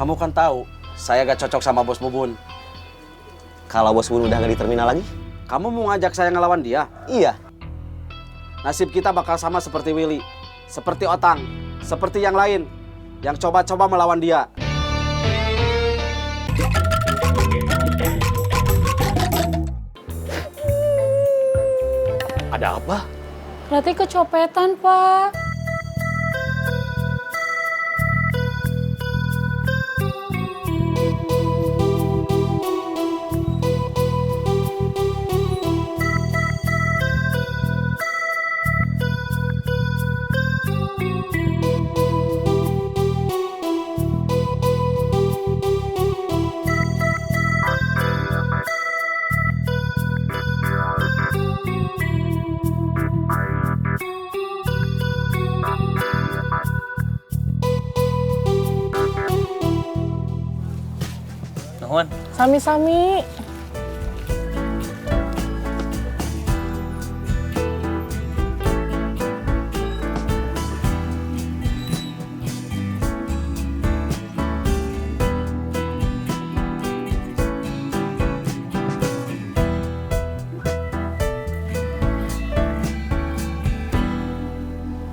Kamu kan tahu, saya gak cocok sama Bos Bubun. Kalau Bos Bubun udah nggak di terminal lagi? Kamu mau ngajak saya ngelawan dia? Iya. Nasib kita bakal sama seperti Willy, seperti Otang, seperti yang lain yang coba-coba melawan dia. Ada apa? Berarti kecopetan, Pak. Nuhun. Sami-sami.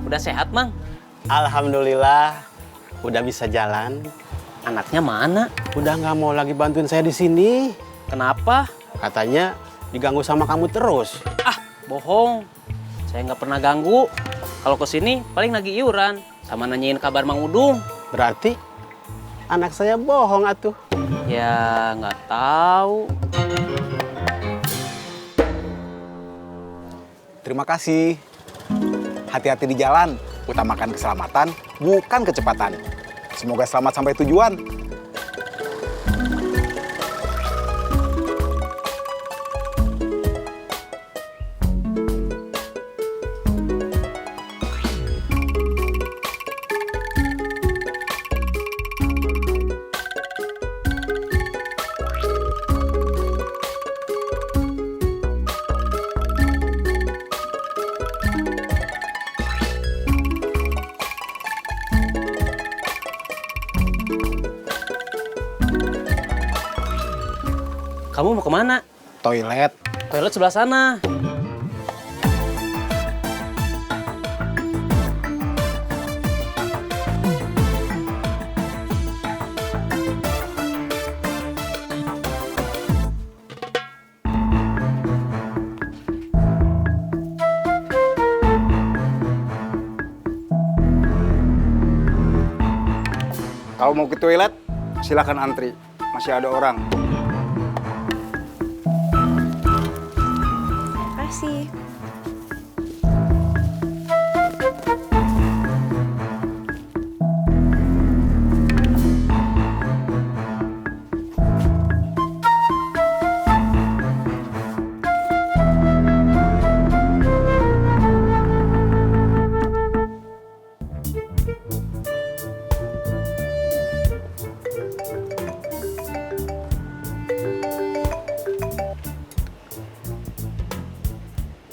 Udah sehat, Mang? Alhamdulillah, udah bisa jalan. Anaknya mana? Udah nggak mau lagi bantuin saya di sini. Kenapa? Katanya diganggu sama kamu terus. Ah, bohong. Saya nggak pernah ganggu. Kalau kesini paling lagi iuran sama nanyain kabar Mang Udung. Berarti anak saya bohong atuh. Ya nggak tahu. Terima kasih. Hati-hati di jalan, utamakan keselamatan, bukan kecepatan. Semoga selamat sampai tujuan. Kamu mau kemana? Toilet. Toilet sebelah sana. Kalau mau ke toilet, silakan antri. Masih ada orang. Makasih.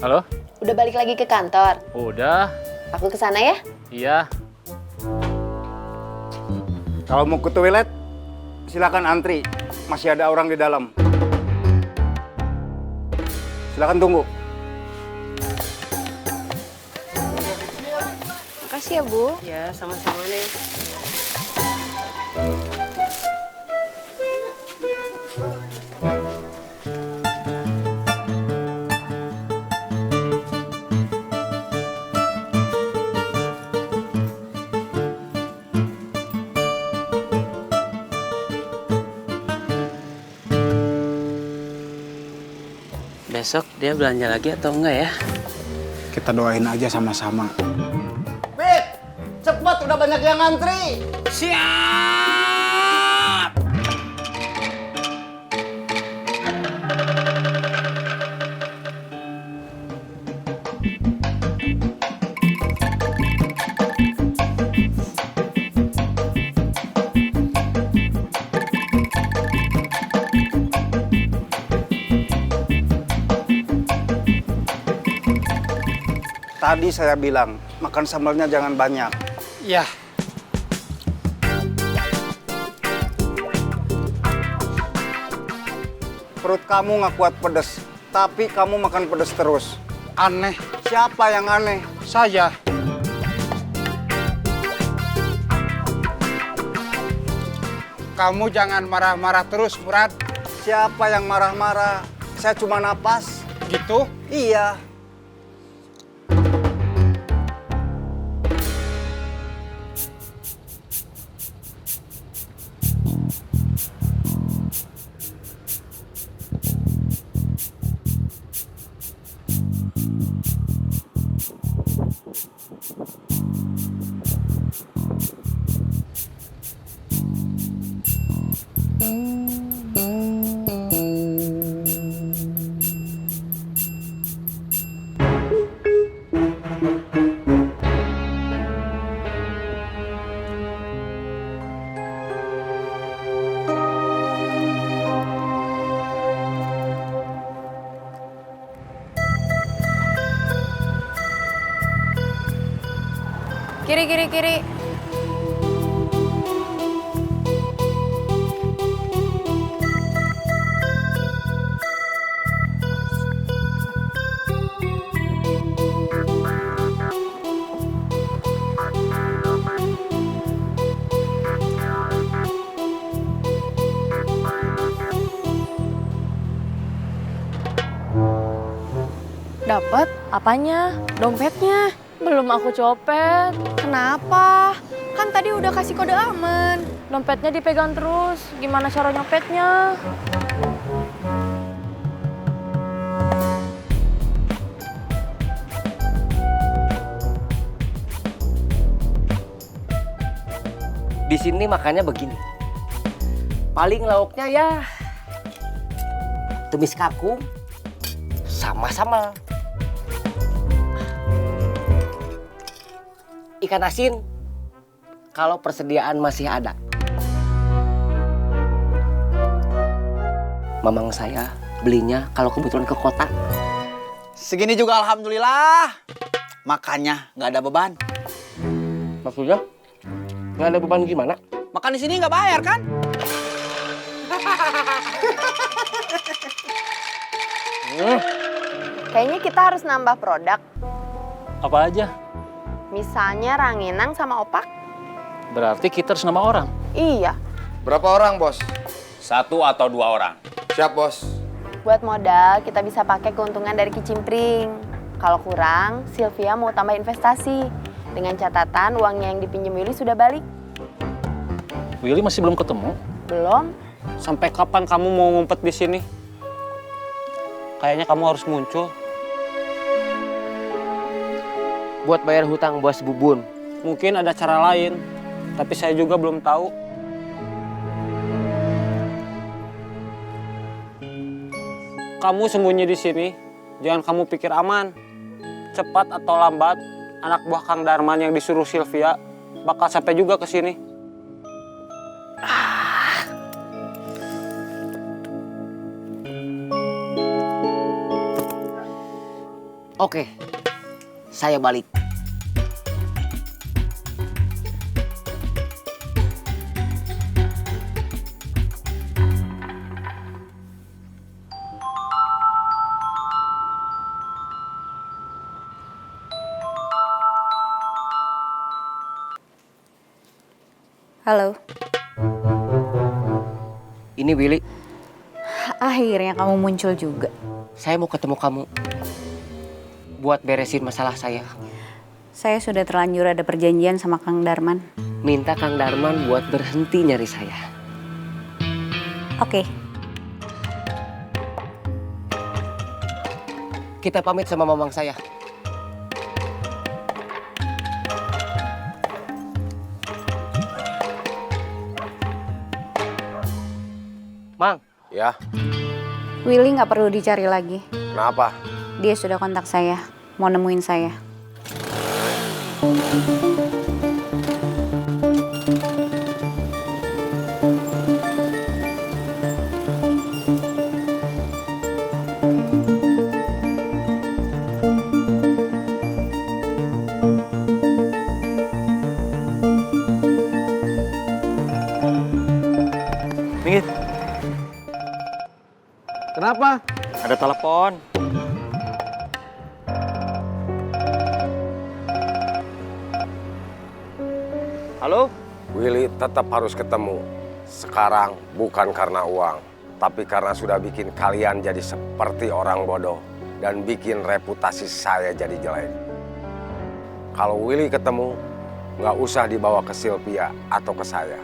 Halo? Udah balik lagi ke kantor? Udah. Aku ke sana ya? Iya. Kalau mau ke toilet, silakan antri. Masih ada orang di dalam. Silakan tunggu. Makasih ya, Bu. Ya, sama-sama nih. Besok dia belanja lagi atau enggak ya? Kita doain aja sama-sama. Bit, cepet udah banyak yang ngantri. Siap! Tadi saya bilang, makan sambalnya jangan banyak. Ya. Perut kamu nggak kuat pedes, tapi kamu makan pedes terus. Aneh. Siapa yang aneh? Saya. Kamu jangan marah-marah terus, Murad. Siapa yang marah-marah? Saya cuma napas. Gitu? Iya. Kiri, kiri, kiri. Dapat? Apanya? Dompetnya? Belum aku copet. Kenapa? Kan tadi udah kasih kode aman. Dompetnya dipegang terus. Gimana cara nyopetnya? Di sini makannya begini. Paling lauknya ya tumis kangkung sama sambal. Ikan asin kalau persediaan masih ada. Mamang saya belinya kalau kebetulan ke kota. Segini juga alhamdulillah. Makanya nggak ada beban. Maksudnya nggak ada beban gimana? Makan di sini nggak bayar kan? Kayaknya kita harus nambah produk. Apa aja? Misalnya ranginang sama opak. Berarti kita harus nama orang. Iya. Berapa orang, Bos? 1 atau 2 orang. Siap, Bos. Buat modal, kita bisa pakai keuntungan dari kicimpring. Kalau kurang, Sylvia mau tambah investasi. Dengan catatan uangnya yang dipinjam Willy sudah balik. Willy masih belum ketemu. Belum? Sampai kapan kamu mau ngumpet di sini? Kayaknya kamu harus muncul. Buat bayar hutang bos Bubun. Mungkin ada cara lain, tapi saya juga belum tahu. Kamu sembunyi di sini, jangan kamu pikir aman. Cepat atau lambat, anak buah Kang Darman yang disuruh Sylvia bakal sampai juga ke sini. Oke, saya balik. Halo. Ini Willy. Akhirnya kamu muncul juga. Saya mau ketemu kamu. Buat beresin masalah saya. Saya sudah terlanjur ada perjanjian sama Kang Darman. Minta Kang Darman buat berhenti nyari saya. Oke. Kita pamit sama mamang saya. Mang. Ya, Willy nggak perlu dicari lagi. kenapa? Dia sudah kontak saya, mau nemuin saya. Minggir. Kenapa? Ada telepon. Halo? Willy tetap harus ketemu. Sekarang bukan karena uang, tapi karena sudah bikin kalian jadi seperti orang bodoh dan bikin reputasi saya jadi jelek. Kalau Willy ketemu, nggak usah dibawa ke Sylvia atau ke saya.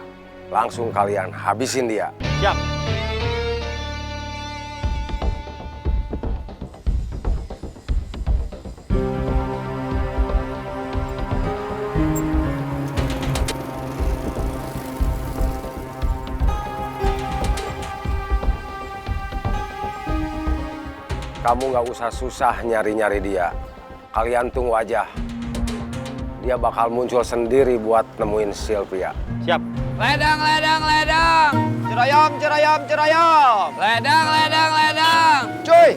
Langsung kalian habisin dia. Siap. Kamu nggak usah susah nyari-nyari dia. Kalian tunggu aja. Dia bakal muncul sendiri buat nemuin Sylvia. Siap. Ledang, ledang, ledang. Ceroyom, ceroyom, ceroyom. Ledang, ledang, ledang. Cuy,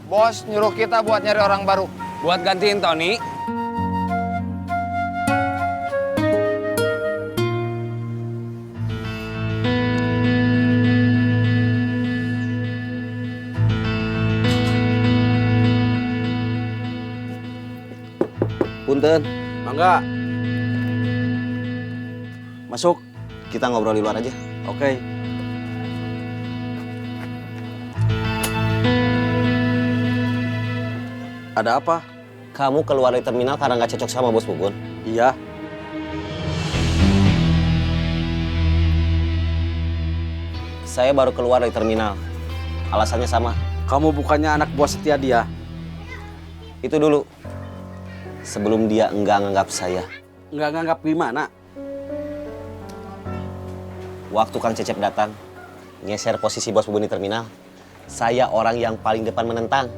Bos nyuruh kita buat nyari orang baru. Buat gantiin Tony. Punten. Mangga. Masuk. Kita ngobrol di luar aja. Oke. Ada apa? Kamu keluar dari terminal karena nggak cocok sama bos Bubun? Iya. Saya baru keluar dari terminal. Alasannya sama. Kamu bukannya anak buah setia dia? Itu dulu. Sebelum dia enggak nganggap saya. Nggak nganggap gimana? Waktu Kang Cecep datang, ngeser posisi bos Bubun di terminal, saya orang yang paling depan menentang.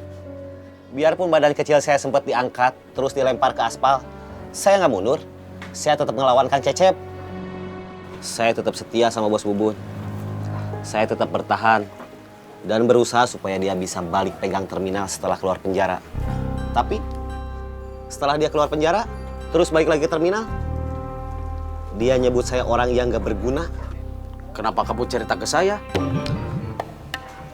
Biarpun badan kecil saya sempat diangkat, terus dilempar ke aspal, saya nggak mundur. Saya tetap ngelawan Kang Cecep. Saya tetap setia sama bos Bubun. Saya tetap bertahan dan berusaha supaya dia bisa balik pegang terminal setelah keluar penjara. Tapi setelah dia keluar penjara, terus balik lagi ke terminal, dia nyebut saya orang yang gak berguna. Kenapa kamu cerita ke saya?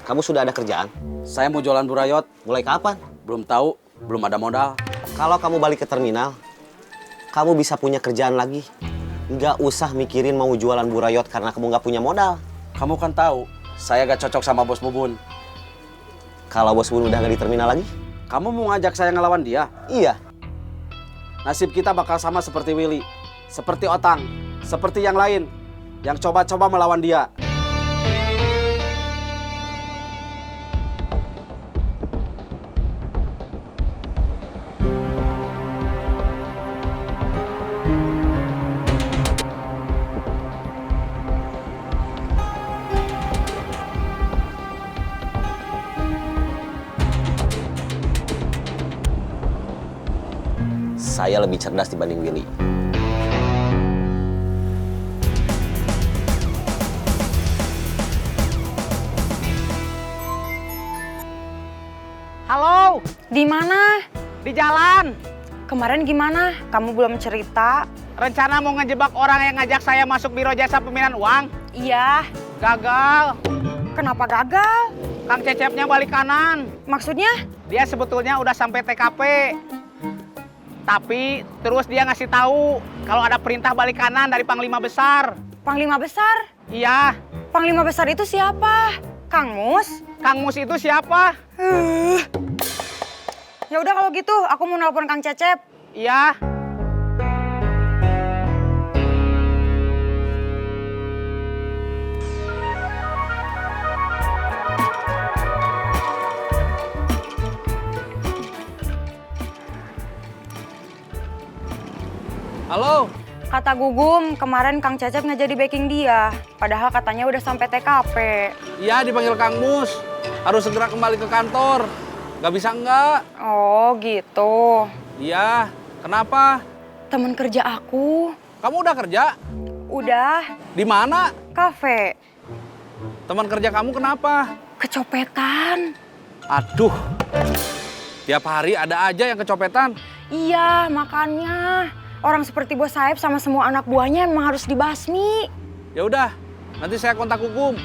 Kamu sudah ada kerjaan? Saya mau jualan burayot. Mulai kapan? Belum tahu, belum ada modal. Kalau kamu balik ke terminal, kamu bisa punya kerjaan lagi. Nggak usah mikirin mau jualan burayot karena kamu nggak punya modal. Kamu kan tahu, saya gak cocok sama bos Bubun. Kalau bos Bubun udah nggak di terminal lagi? Kamu mau ngajak saya ngelawan dia? Iya. Nasib kita bakal sama seperti Willy, seperti Otang, seperti yang lain, yang coba-coba melawan dia. Saya lebih cerdas dibanding Willy. Halo, di mana? Di jalan. Kemarin gimana? Kamu belum cerita. Rencana mau ngejebak orang yang ngajak saya masuk biro jasa pemilihan uang. Iya. Gagal. Kenapa gagal? Kang Cecepnya balik kanan. Maksudnya? Dia sebetulnya udah sampai TKP. Tapi terus dia ngasih tahu kalau ada perintah balik kanan dari Panglima Besar. Panglima Besar? Iya. Panglima Besar itu siapa? Kang Mus? Kang Mus itu siapa? Ya udah kalau gitu, aku mau nelpon Kang Cecep. Iya. Halo. Kata Gugum, kemarin Kang Cecep nggak jadi backing dia. Padahal katanya udah sampai TKP. Iya, dipanggil Kang Mus. Harus segera kembali ke kantor. Gak bisa enggak? Oh gitu. Iya. Kenapa? Temen kerja aku. Kamu udah kerja? Udah. Di mana? Kafe. Teman kerja kamu kenapa? Kecopetan. Aduh. Tiap hari ada aja yang kecopetan. Iya, makanya. Orang seperti Bos Saeb sama semua anak buahnya emang harus dibasmi. Ya udah, Nanti saya kontak hukum.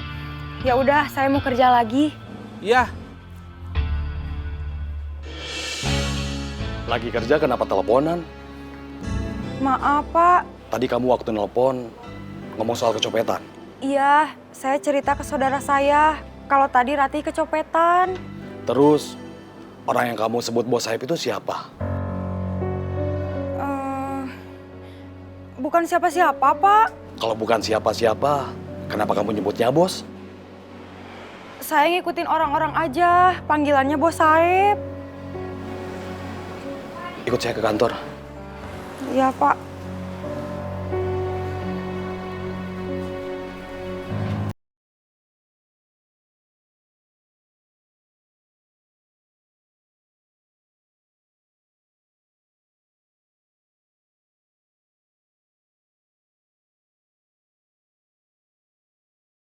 Ya udah, saya mau kerja lagi. Iya. Lagi kerja kenapa teleponan? Maaf, Pak. Tadi kamu waktu nelpon ngomong soal kecopetan. Iya, saya cerita ke saudara saya kalau tadi Ratih kecopetan. Terus orang yang kamu sebut bos Saib itu siapa? Bukan siapa-siapa, Pak. Kalau bukan siapa-siapa, kenapa kamu nyebutnya bos? Saya ngikutin orang-orang aja, panggilannya Bos Saib. Ikut saya ke kantor. Iya, Pak.